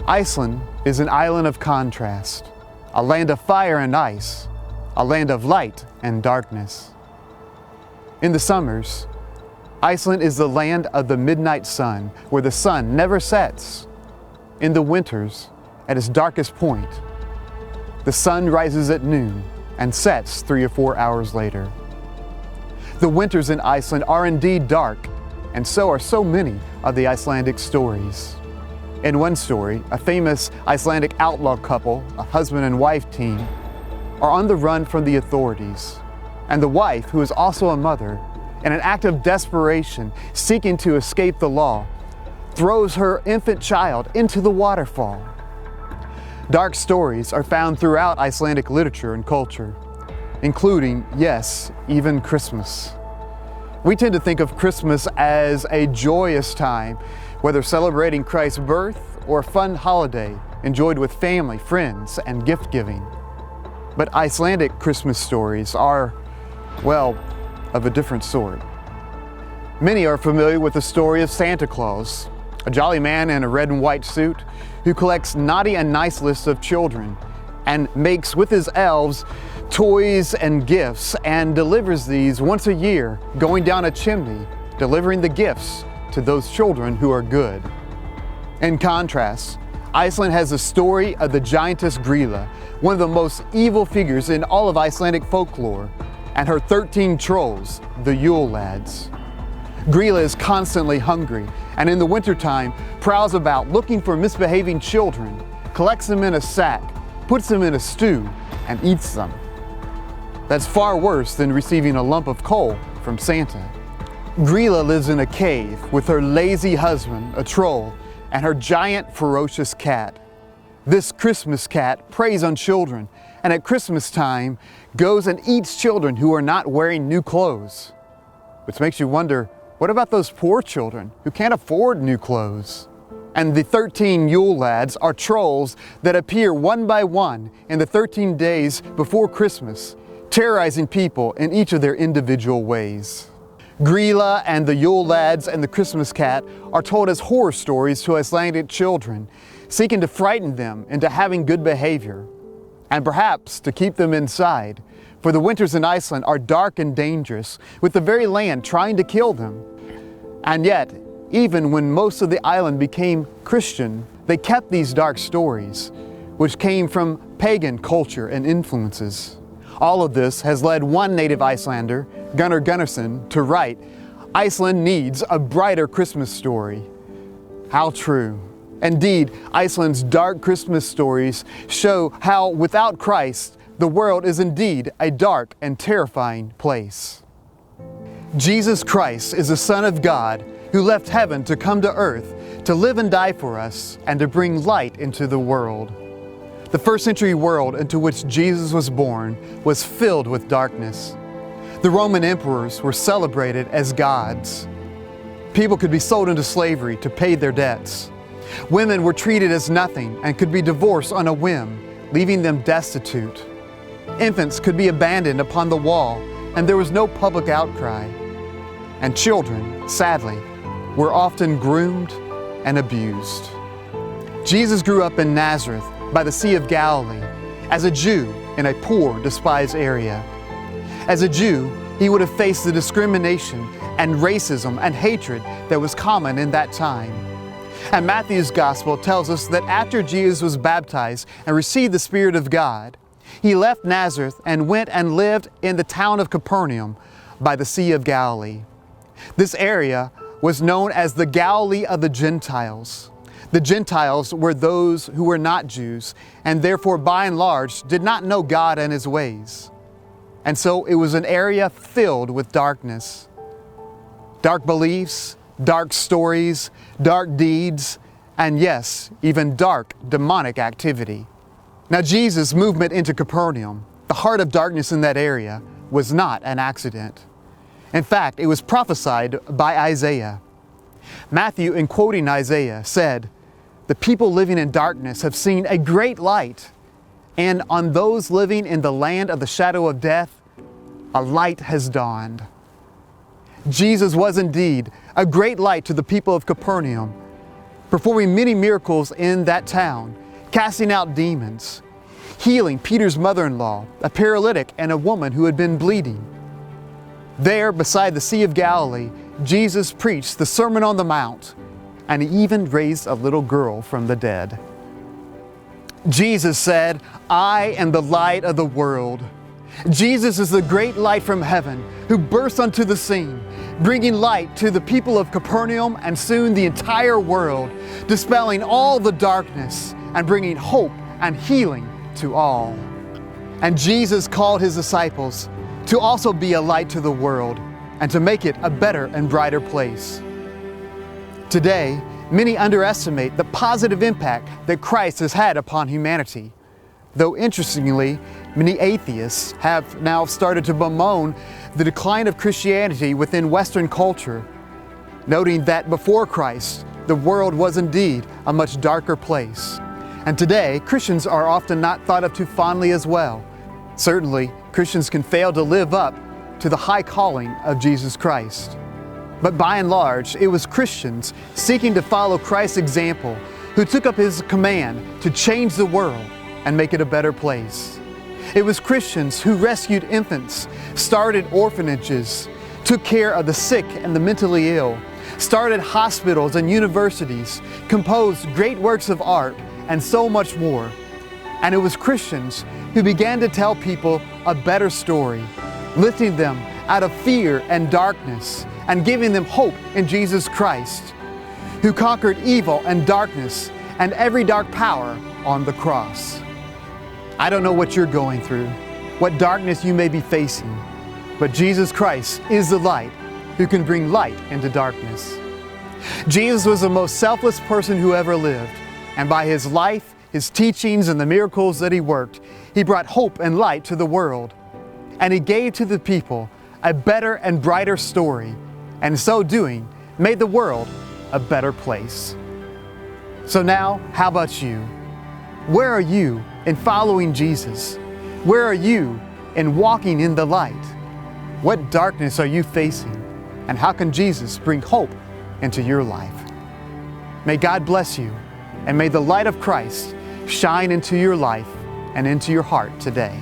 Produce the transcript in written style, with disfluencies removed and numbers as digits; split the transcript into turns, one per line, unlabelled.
Iceland is an island of contrast, a land of fire and ice, a land of light and darkness. In the summers, Iceland is the land of the midnight sun, where the sun never sets. In the winters, at its darkest point, the sun rises at noon and sets 3 or 4 hours later. The winters in Iceland are indeed dark, and so are so many of the Icelandic stories. In one story, a famous Icelandic outlaw couple, a husband and wife team, are on the run from the authorities. And the wife, who is also a mother, in an act of desperation, seeking to escape the law, throws her infant child into the waterfall. Dark stories are found throughout Icelandic literature and culture, including, yes, even Christmas. We tend to think of Christmas as a joyous time, whether celebrating Christ's birth or a fun holiday enjoyed with family, friends, and gift-giving. But Icelandic Christmas stories are, well, of a different sort. Many are familiar with the story of Santa Claus, a jolly man in a red and white suit who collects naughty and nice lists of children and makes with his elves toys and gifts and delivers these once a year, going down a chimney, delivering the gifts to those children who are good. In contrast, Iceland has the story of the giantess Grýla, one of the most evil figures in all of Icelandic folklore, and her 13 trolls, the Yule Lads. Grýla is constantly hungry, and in the wintertime prowls about looking for misbehaving children, collects them in a sack, puts them in a stew, and eats them. That's far worse than receiving a lump of coal from Santa. Grýla lives in a cave with her lazy husband, a troll, and her giant ferocious cat. This Christmas cat preys on children, and at Christmas time goes and eats children who are not wearing new clothes. Which makes you wonder, what about those poor children who can't afford new clothes? And the 13 Yule Lads are trolls that appear one by one in the 13 days before Christmas, terrorizing people in each of their individual ways. Grýla and the Yule Lads and the Christmas cat are told as horror stories to Icelandic children, seeking to frighten them into having good behavior, and perhaps to keep them inside, for the winters in Iceland are dark and dangerous, with the very land trying to kill them. And yet, even when most of the island became Christian, they kept these dark stories, which came from pagan culture and influences. All of this has led one native Icelander, Gunnar Gunnarsson, to write, "Iceland needs a brighter Christmas story." How true. Indeed, Iceland's dark Christmas stories show how, without Christ, the world is indeed a dark and terrifying place. Jesus Christ is the Son of God who left heaven to come to earth to live and die for us and to bring light into the world. The first century world into which Jesus was born was filled with darkness. The Roman emperors were celebrated as gods. People could be sold into slavery to pay their debts. Women were treated as nothing and could be divorced on a whim, leaving them destitute. Infants could be abandoned upon the wall, and there was no public outcry. And children, sadly, were often groomed and abused. Jesus grew up in Nazareth by the Sea of Galilee as a Jew in a poor, despised area. As a Jew, he would have faced the discrimination and racism and hatred that was common in that time. And Matthew's Gospel tells us that after Jesus was baptized and received the Spirit of God, he left Nazareth and went and lived in the town of Capernaum by the Sea of Galilee. This area was known as the Galilee of the Gentiles. The Gentiles were those who were not Jews, and therefore by and large did not know God and His ways. And so it was an area filled with darkness. Dark beliefs, dark stories, dark deeds, and yes, even dark demonic activity. Now Jesus' movement into Capernaum, the heart of darkness in that area, was not an accident. In fact, it was prophesied by Isaiah. Matthew, in quoting Isaiah, said, "The people living in darkness have seen a great light, and on those living in the land of the shadow of death, a light has dawned." Jesus was indeed a great light to the people of Capernaum, performing many miracles in that town, casting out demons, healing Peter's mother-in-law, a paralytic, and a woman who had been bleeding. There, beside the Sea of Galilee, Jesus preached the Sermon on the Mount, and he even raised a little girl from the dead. Jesus said, "I am the light of the world." Jesus is the great light from heaven who burst onto the scene, bringing light to the people of Capernaum and soon the entire world, dispelling all the darkness and bringing hope and healing to all. And Jesus called his disciples to also be a light to the world and to make it a better and brighter place. Today, many underestimate the positive impact that Christ has had upon humanity. Though interestingly, many atheists have now started to bemoan the decline of Christianity within Western culture, noting that before Christ, the world was indeed a much darker place. And today, Christians are often not thought of too fondly as well. Certainly, Christians can fail to live up to the high calling of Jesus Christ. But by and large, it was Christians seeking to follow Christ's example who took up his command to change the world and make it a better place. It was Christians who rescued infants, started orphanages, took care of the sick and the mentally ill, started hospitals and universities, composed great works of art, and so much more. And it was Christians who began to tell people a better story, lifting them out of fear and darkness and giving them hope in Jesus Christ, who conquered evil and darkness and every dark power on the cross. I don't know what you're going through, what darkness you may be facing, but Jesus Christ is the light who can bring light into darkness. Jesus was the most selfless person who ever lived, and by his life, his teachings, and the miracles that he worked, he brought hope and light to the world. And he gave to the people a better and brighter story, and in so doing, made the world a better place. So now, how about you? Where are you in following Jesus? Where are you in walking in the light? What darkness are you facing? And how can Jesus bring hope into your life? May God bless you, and may the light of Christ shine into your life and into your heart today.